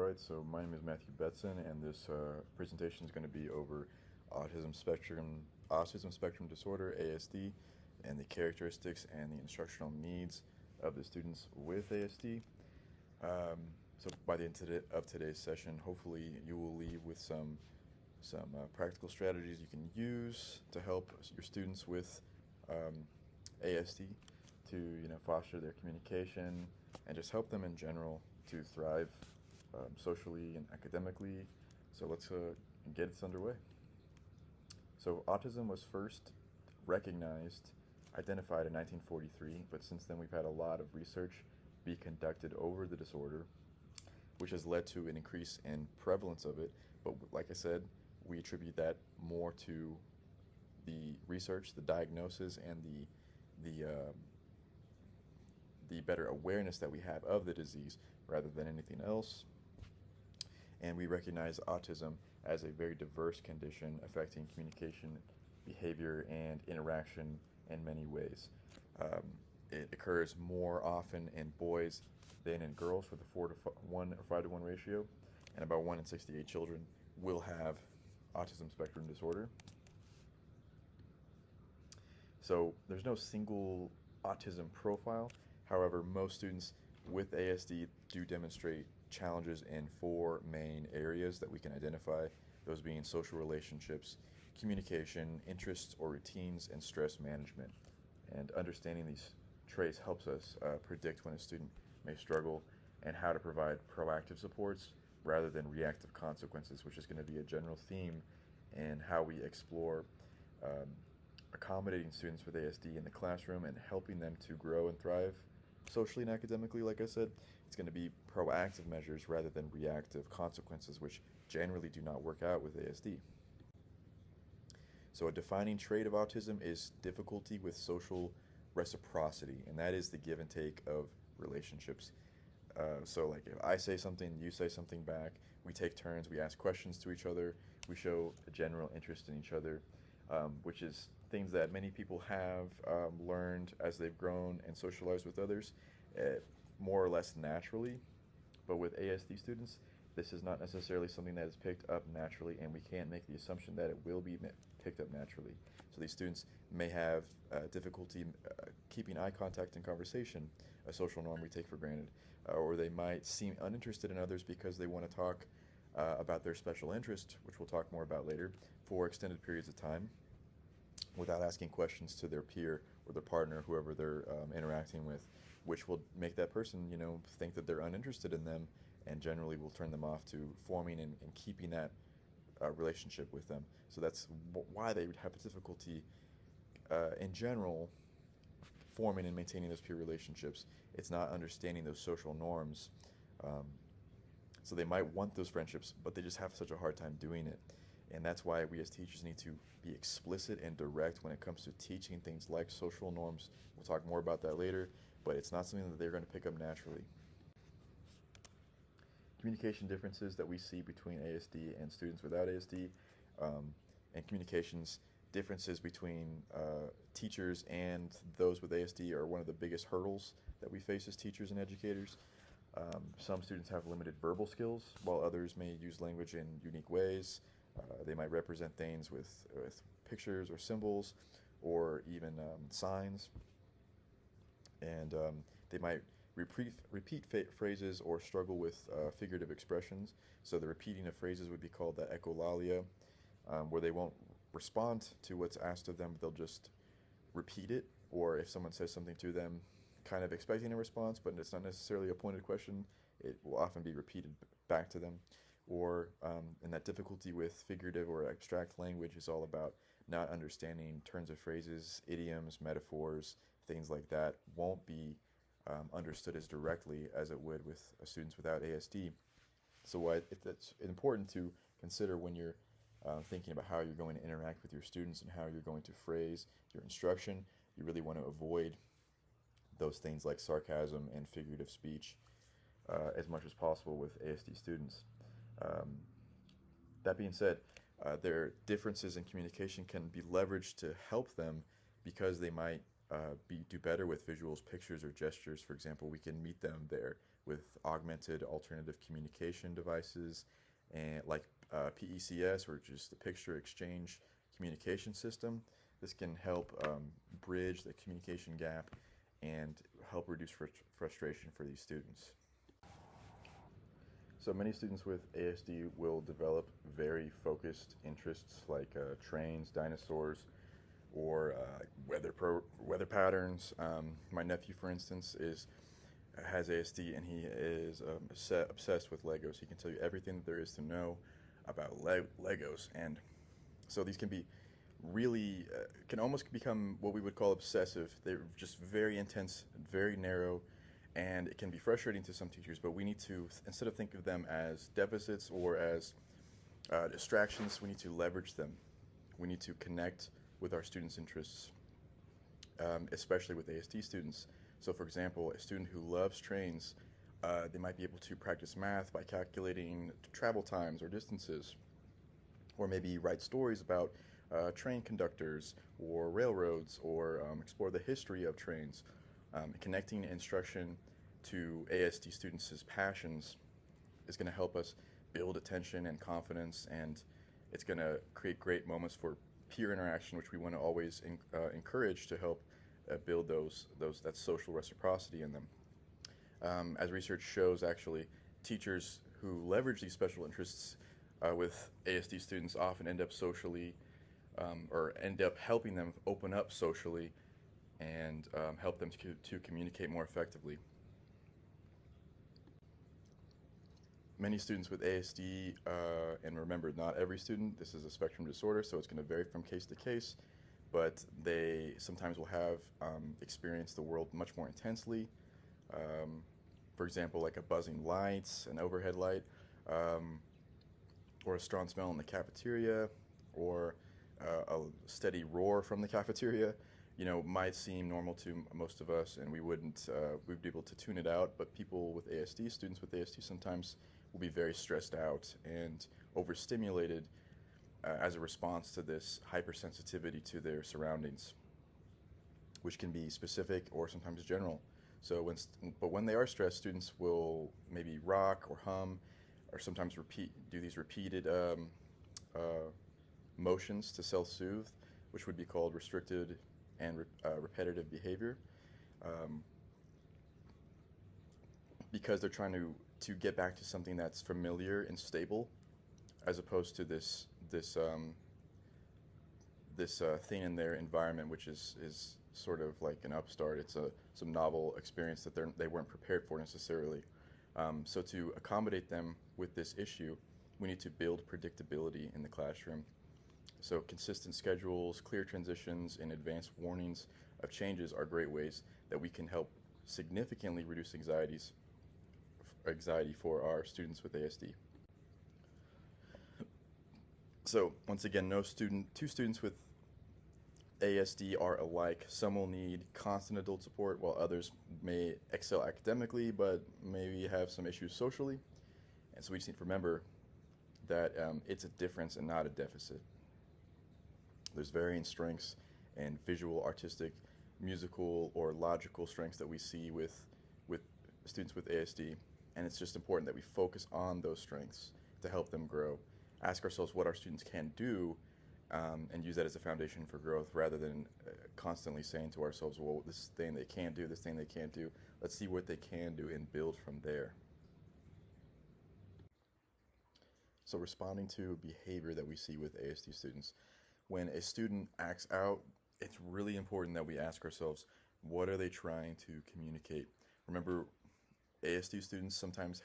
Alright, so my name is Matthew Betzen, and this presentation is going to be over autism spectrum disorder (ASD) and the characteristics and the instructional needs of the students with ASD. So by the end of today's session, hopefully you will leave with some practical strategies you can use to help your students with ASD to foster their communication and just help them in general to thrive socially and academically. So let's get this underway. So autism was first identified in 1943, but since then we've had a lot of research be conducted over the disorder, which has led to an increase in prevalence of it. But like I said, we attribute that more to the research, the diagnosis, and the better awareness that we have of the disease rather than anything else. And we recognize autism as a very diverse condition affecting communication, behavior, and interaction in many ways. It occurs more often in boys than in girls with a 4 to 1 or 5 to 1 ratio, and about 1 in 68 children will have autism spectrum disorder. So there's no single autism profile. However, most students with ASD do demonstrate challenges in 4 main areas that we can identify, those being social relationships, communication, interests or routines, and stress management. And understanding these traits helps us predict when a student may struggle and how to provide proactive supports rather than reactive consequences, which is going to be a general theme in how we explore accommodating students with ASD in the classroom and helping them to grow and thrive socially and academically. Like I said, it's going to be proactive measures rather than reactive consequences, which generally do not work out with ASD. So a defining trait of autism is difficulty with social reciprocity, and that is the give and take of relationships. So like if I say something, you say something back, we take turns, we ask questions to each other, we show a general interest in each other, which is things that many people have learned as they've grown and socialized with others more or less naturally. But with ASD students, this is not necessarily something that is picked up naturally, and we can't make the assumption that it will be picked up naturally. So these students may have difficulty keeping eye contact in conversation, a social norm we take for granted, or they might seem uninterested in others because they want to talk about their special interest, which we'll talk more about later, for extended periods of time without asking questions to their peer or their partner, whoever they're interacting with, which will make that person, think that they're uninterested in them, and generally will turn them off to forming and keeping that relationship with them. So that's why they would have difficulty in general forming and maintaining those peer relationships. It's not understanding those social norms. So they might want those friendships, but they just have such a hard time doing it. And that's why we as teachers need to be explicit and direct when it comes to teaching things like social norms. We'll talk more about that later, but it's not something that they're going to pick up naturally. Communication differences that we see between ASD and students without ASD, and communications differences between teachers and those with ASD are one of the biggest hurdles that we face as teachers and educators. Some students have limited verbal skills, while others may use language in unique ways. They might represent things with pictures or symbols or even signs, and they might repeat phrases or struggle with figurative expressions. So the repeating of phrases would be called the echolalia, where they won't respond to what's asked of them, but they'll just repeat it, or if someone says something to them kind of expecting a response, but it's not necessarily a pointed question, it will often be repeated back to them. Or and that difficulty with figurative or abstract language is all about not understanding turns of phrases, idioms, metaphors, things like that won't be understood as directly as it would with students without ASD. So it's important to consider when you're thinking about how you're going to interact with your students and how you're going to phrase your instruction. You really want to avoid those things like sarcasm and figurative speech as much as possible with ASD students. That being said, their differences in communication can be leveraged to help them because they might do better with visuals, pictures, or gestures. For example, we can meet them there with augmented alternative communication devices, and like PECS, or just the picture exchange communication system. This can help bridge the communication gap and help reduce frustration for these students. So many students with ASD will develop very focused interests like trains, dinosaurs, or weather patterns. My nephew, for instance, has ASD, and he is obsessed with Legos. He can tell you everything that there is to know about Legos, and so these can be really can almost become what we would call obsessive. They're just very intense, very narrow, and it can be frustrating to some teachers. But we need to, instead of think of them as deficits or as distractions, we need to leverage them. We need to connect with our students' interests, especially with ASD students. So for example, a student who loves trains, they might be able to practice math by calculating travel times or distances, or maybe write stories about train conductors or railroads, or explore the history of trains. Connecting instruction to ASD students' passions is going to help us build attention and confidence, and it's going to create great moments for peer interaction, which we want to always encourage to help build that social reciprocity in them. As research shows, actually, teachers who leverage these special interests with ASD students often end up socially, or end up helping them open up socially and help them to communicate more effectively. Many students with ASD, and remember, not every student, this is a spectrum disorder, so it's going to vary from case to case, but they sometimes will have experienced the world much more intensely. For example, like a buzzing lights, an overhead light, or a strong smell in the cafeteria, or a steady roar from the cafeteria, might seem normal to most of us, and we'd be able to tune it out. But people with ASD, students with ASD, sometimes will be very stressed out and overstimulated as a response to this hypersensitivity to their surroundings, which can be specific or sometimes general. So when they are stressed, students will maybe rock or hum, or sometimes do these repeated motions to self-soothe, which would be called restricted and repetitive behavior, because they're trying to get back to something that's familiar and stable, as opposed to this thing in their environment, which is sort of like an upstart. It's some novel experience that they weren't prepared for necessarily. So to accommodate them with this issue, we need to build predictability in the classroom. So consistent schedules, clear transitions, and advanced warnings of changes are great ways that we can help significantly reduce anxiety for our students with ASD. So once again, two students with ASD are alike. Some will need constant adult support, while others may excel academically but maybe have some issues socially. And so we just need to remember that it's a difference and not a deficit. There's varying strengths and visual, artistic, musical, or logical strengths that we see with students with ASD, and it's just important that we focus on those strengths to help them grow. Ask ourselves what our students can do, and use that as a foundation for growth, rather than constantly saying to ourselves, well, this thing they can't do, this thing they can't do. Let's see what they can do and build from there. So responding to behavior that we see with ASD students. When a student acts out, it's really important that we ask ourselves, what are they trying to communicate? Remember, ASD students sometimes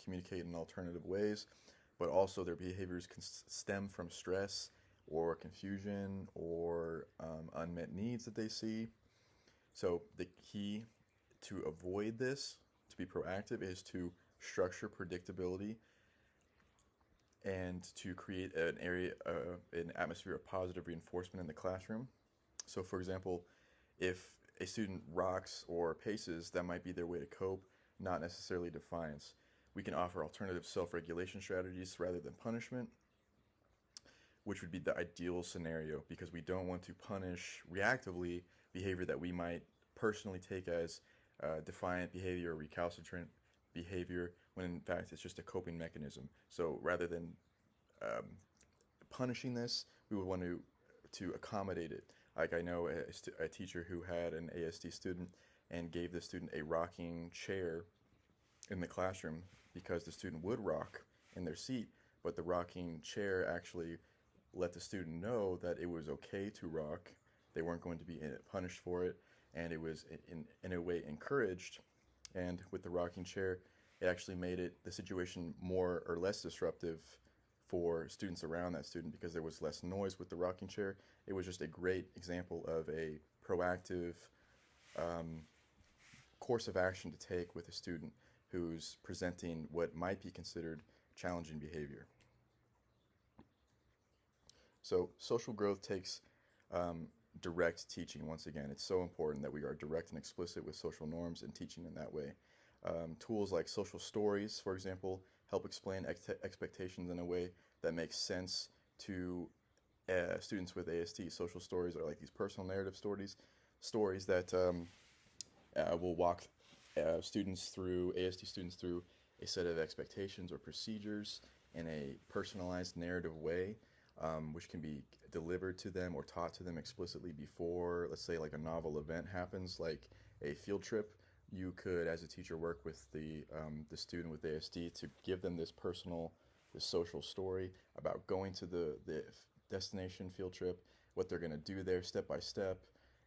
communicate in alternative ways, but also their behaviors can stem from stress or confusion or unmet needs that they see. So the key to avoid this, to be proactive, is to structure predictability and to create an atmosphere of positive reinforcement in the classroom. So for example, if a student rocks or paces, that might be their way to cope, not necessarily defiance. We can offer alternative self-regulation strategies rather than punishment, which would be the ideal scenario, because we don't want to punish reactively behavior that we might personally take as defiant behavior or recalcitrant behavior when in fact it's just a coping mechanism. So rather than um, punishing this, we would want to accommodate it. Like I know a teacher who had an ASD student and gave the student a rocking chair in the classroom because the student would rock in their seat, but the rocking chair actually let the student know that it was okay to rock. They weren't going to be punished for it, and it was in a way encouraged. And with the rocking chair, it actually made the situation more or less disruptive for students around that student because there was less noise with the rocking chair. It was just a great example of a proactive um, course of action to take with a student who's presenting what might be considered challenging behavior. So social growth takes direct teaching. Once again, it's so important that we are direct and explicit with social norms and teaching in that way. Tools like social stories, for example, help explain expectations in a way that makes sense to students with ASD. Social stories are like these personal narrative stories that will walk ASD students through a set of expectations or procedures in a personalized narrative way, which can be delivered to them or taught to them explicitly before, let's say, like a novel event happens, like a field trip. You could, as a teacher, work with the student with ASD to give them this social story about going to the destination field trip, what they're going to do there step by step,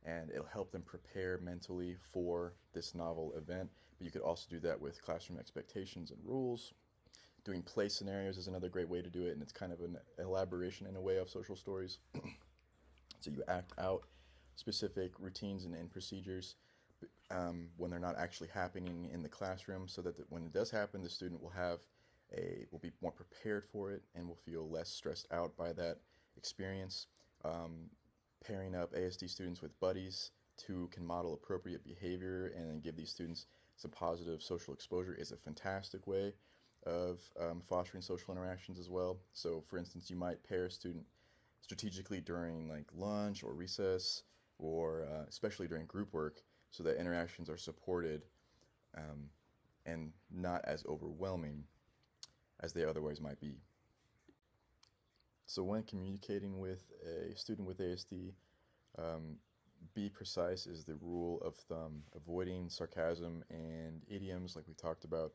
and it'll help them prepare mentally for this novel event. But you could also do that with classroom expectations and rules. Doing play scenarios is another great way to do it, and it's kind of an elaboration in a way of social stories. So you act out specific routines and procedures when they're not actually happening in the classroom, so that when it does happen, the student will be more prepared for it and will feel less stressed out by that experience. Pairing up ASD students with buddies who can model appropriate behavior and then give these students some positive social exposure is a fantastic way of fostering social interactions as well. So, for instance, you might pair a student strategically during like lunch or recess, or especially during group work, so that interactions are supported and not as overwhelming as they otherwise might be. So when communicating with a student with ASD, be precise is the rule of thumb. Avoiding sarcasm and idioms like we talked about.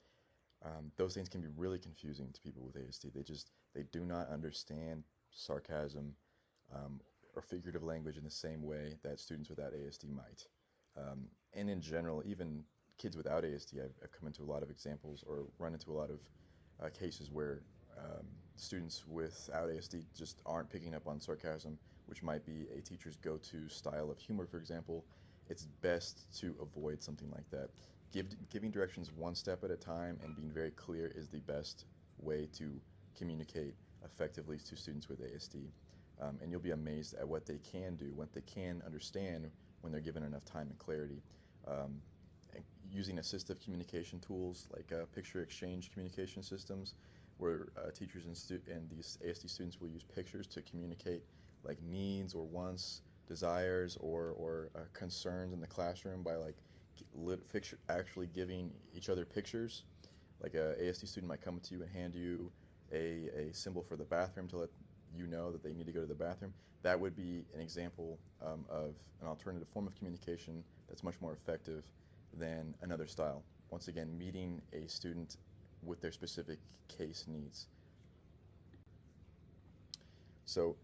Those things can be really confusing to people with ASD. They do not understand sarcasm or figurative language in the same way that students without ASD might. And in general, even kids without ASD, I've come into a lot of examples or run into a lot of cases where students without ASD just aren't picking up on sarcasm, which might be a teacher's go-to style of humor, for example. It's best to avoid something like that. Giving directions one step at a time and being very clear is the best way to communicate effectively to students with ASD. And you'll be amazed at what they can do, what they can understand when they're given enough time and clarity. Using assistive communication tools like picture exchange communication systems, where teachers and these ASD students will use pictures to communicate like needs or wants, desires, or concerns in the classroom by like actually giving each other pictures. Like a ASD student might come to you and hand you a symbol for the bathroom to let you know that they need to go to the bathroom. That would be an example of an alternative form of communication that's much more effective than another style. Once again, meeting a student with their specific case needs. So,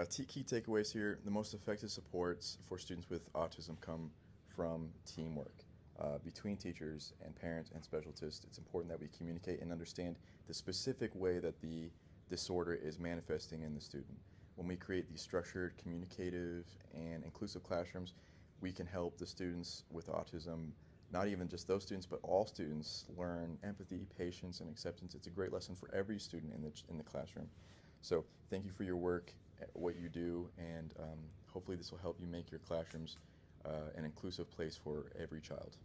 key takeaways here: the most effective supports for students with autism come from teamwork between teachers and parents and specialists. It's important that we communicate and understand the specific way that the disorder is manifesting in the student. When we create these structured, communicative, and inclusive classrooms, we can help the students with autism, not even just those students, but all students, learn empathy, patience, and acceptance. It's a great lesson for every student in the classroom. So thank you for your work, what you do, and hopefully this will help you make your classrooms an inclusive place for every child.